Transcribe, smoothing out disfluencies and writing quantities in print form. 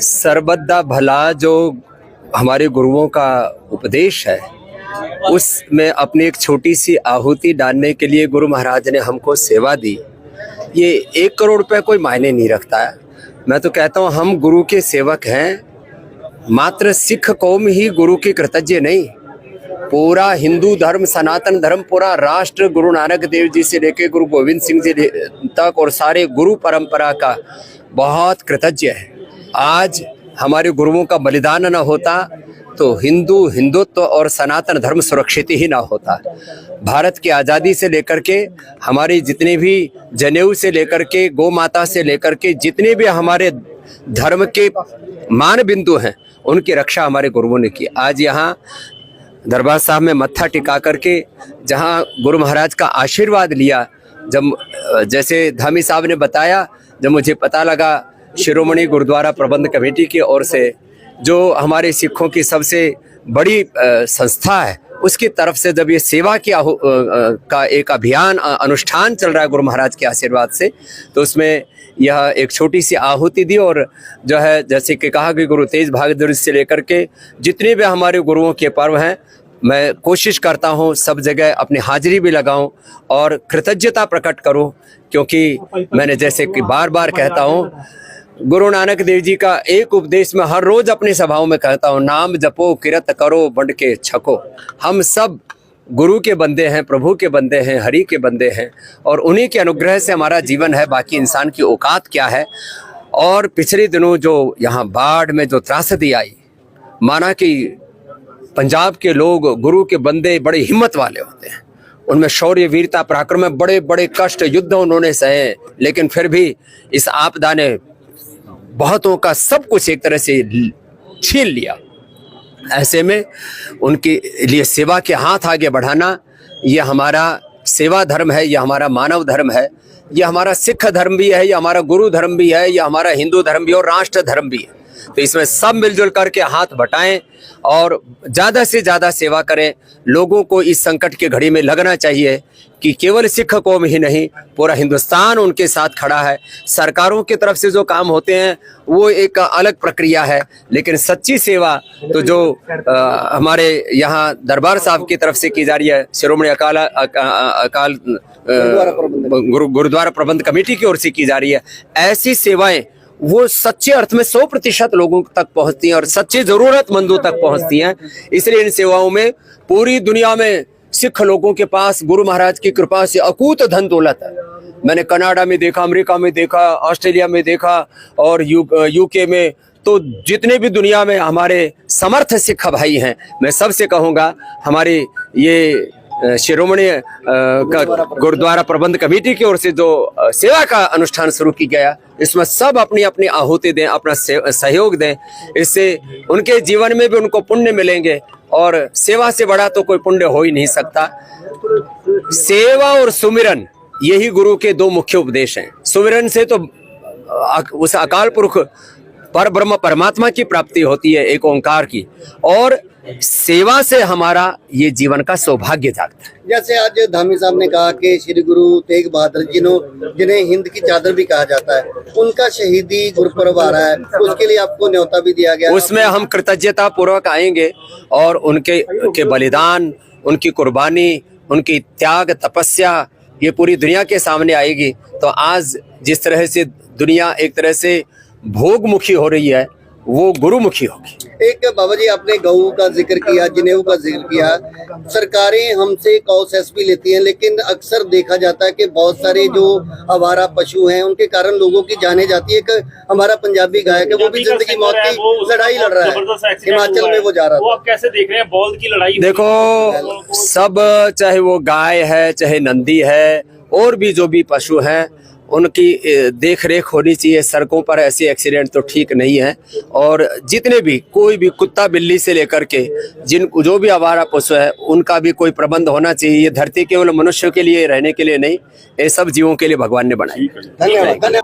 सर्वदा भला जो हमारे गुरुओं का उपदेश है, उसमें अपनी एक छोटी सी आहुति डालने के लिए गुरु महाराज ने हमको सेवा दी। ये 1 करोड़ रुपए कोई मायने नहीं रखता है। मैं तो कहता हूँ हम गुरु के सेवक हैं। मात्र सिख कौम ही गुरु की कृतज्ञ नहीं, पूरा हिंदू धर्म, सनातन धर्म, पूरा राष्ट्र गुरु नानक देव जी से लेकर गुरु गोविंद सिंह जी तक और सारे गुरु परंपरा का बहुत कृतज्ञ है। आज हमारे गुरुओं का बलिदान न होता तो हिंदुत्व और सनातन धर्म सुरक्षित ही ना होता। भारत की आज़ादी से लेकर के हमारे जितने भी जनेऊ से लेकर के गौ माता से लेकर के जितने भी हमारे धर्म के मान बिंदु हैं, उनकी रक्षा हमारे गुरुओं ने की। आज यहाँ दरबार साहब में मत्था टिका करके जहाँ गुरु महाराज का आशीर्वाद लिया, जब जैसे धामी साहब ने बताया, जब मुझे पता लगा शिरोमणि गुरुद्वारा प्रबंध कमेटी की ओर से जो हमारे सिखों की सबसे बड़ी संस्था है, उसकी तरफ से जब ये सेवा की का एक अभियान अनुष्ठान चल रहा है गुरु महाराज के आशीर्वाद से, तो उसमें यह एक छोटी सी आहुति दी। और जो है जैसे कि कहा कि गुरु तेज बहादुर से लेकर के जितने भी हमारे गुरुओं के पर्व हैं, मैं कोशिश करता हूँ सब जगह अपनी हाजिरी भी लगाऊं और कृतज्ञता प्रकट करूं, क्योंकि मैंने जैसे कि बार बार कहता हूँ, गुरु नानक देव जी का एक उपदेश में हर रोज अपनी सभाओं में कहता हूँ, नाम जपो किरत करो बंट के छको। हम सब गुरु के बंदे हैं, प्रभु के बंदे हैं, हरि के बंदे हैं, और उन्हीं के अनुग्रह से हमारा जीवन है। बाकी इंसान की औकात क्या है। और पिछले दिनों जो यहाँ बाढ़ में जो त्रासदी आई, माना कि पंजाब के लोग गुरु के बंदे बड़े हिम्मत वाले होते हैं, उनमें शौर्य वीरता पराक्रम में बड़े बड़े कष्ट युद्ध उन्होंने सहे, लेकिन फिर भी इस आपदा ने बहुतों का सब कुछ एक तरह से छीन लिया। ऐसे में उनके लिए सेवा के हाथ आगे बढ़ाना, यह हमारा सेवा धर्म है, यह हमारा मानव धर्म है, यह हमारा सिख धर्म भी है, यह हमारा गुरु धर्म भी है, यह हमारा हिंदू धर्म भी और राष्ट्र धर्म भी है। तो इसमें सब मिलजुल करके हाथ बटाएं और ज़्यादा से ज़्यादा सेवा करें। लोगों को इस संकट की घड़ी में लगना चाहिए कि केवल सिख कौम ही नहीं, पूरा हिंदुस्तान उनके साथ खड़ा है। सरकारों की तरफ से जो काम होते हैं वो एक अलग प्रक्रिया है, लेकिन सच्ची सेवा तो जो हमारे यहाँ दरबार साहब की तरफ से की जा रही है, शिरोमणि अकाल गुरुद्वारा प्रबंध कमेटी की ओर से की जा रही है, ऐसी सेवाएं वो सच्चे अर्थ में 100% लोगों तक पहुंचती हैं और सच्चे जरूरतमंदों तक पहुंचती हैं। इसलिए इन सेवाओं में पूरी दुनिया में सिख लोगों के पास गुरु महाराज की कृपा से अकूत धन दौलत है। मैंने कनाडा में देखा, अमेरिका में देखा, ऑस्ट्रेलिया में देखा और यूके में, तो जितने भी दुनिया में हमारे समर्थ सिख भाई हैं, मैं सबसे कहूँगा हमारी ये शिरोमणि गुरुद्वारा प्रबंध कमेटी की ओर से जो सेवा का अनुष्ठान शुरू किया गया, इसमें सब अपनी अपनी आहुति दें, अपना सहयोग दें। इससे उनके जीवन में भी उनको पुण्य मिलेंगे, और सेवा से बड़ा तो कोई पुण्य हो ही नहीं सकता। सेवा और सुमिरन, यही गुरु के 2 मुख्य उपदेश हैं। सुमिरन से तो उस अकाल पुरुष पर ब्रह्म परमात्मा की प्राप्ति होती है, एक ओंकार की, और सेवा से हमारा ये जीवन का सौभाग्य जागता है। जैसे आज धामी साहब ने कहा कि श्री गुरु तेग बहादुर जी जिन्हें हिंद की चादर भी कहा जाता है, उनका शहीदी गुरुपर्व आ रहा है, उसके लिए आपको न्योता भी दिया गया। उसमें हम कृतज्ञता पूर्वक आएंगे और उनके बलिदान, उनकी कुर्बानी, उनकी त्याग तपस्या ये पूरी दुनिया के सामने आएगी। तो आज जिस तरह से दुनिया एक तरह से भोगमुखी हो रही है, वो गुरुमुखी होगी। एक बाबा जी, आपने गऊ का जिक्र किया, जनेऊ का जिक्र किया। सरकारें हमसे कॉसेस भी लेती हैं, लेकिन अक्सर देखा जाता है कि बहुत सारे जो आवारा पशु हैं उनके कारण लोगों की जाने जाती है। एक हमारा पंजाबी गायक है, वो भी जिंदगी मौत की लड़ाई लड़ रहा है, हिमाचल में वो जा रहा है। आप कैसे देख रहे हैं बौल्द की लड़ाई? देखो, सब चाहे वो गाय है, चाहे नंदी है, और भी जो भी पशु हैं, उनकी देख रेख होनी चाहिए। सड़कों पर ऐसे एक्सीडेंट तो ठीक नहीं है। और जितने भी कोई भी कुत्ता बिल्ली से लेकर के जो भी आवारा पशु है, उनका भी कोई प्रबंध होना चाहिए। ये धरती केवल मनुष्यों के लिए रहने के लिए नहीं, ये सब जीवों के लिए भगवान ने बनाई। धन्यवाद।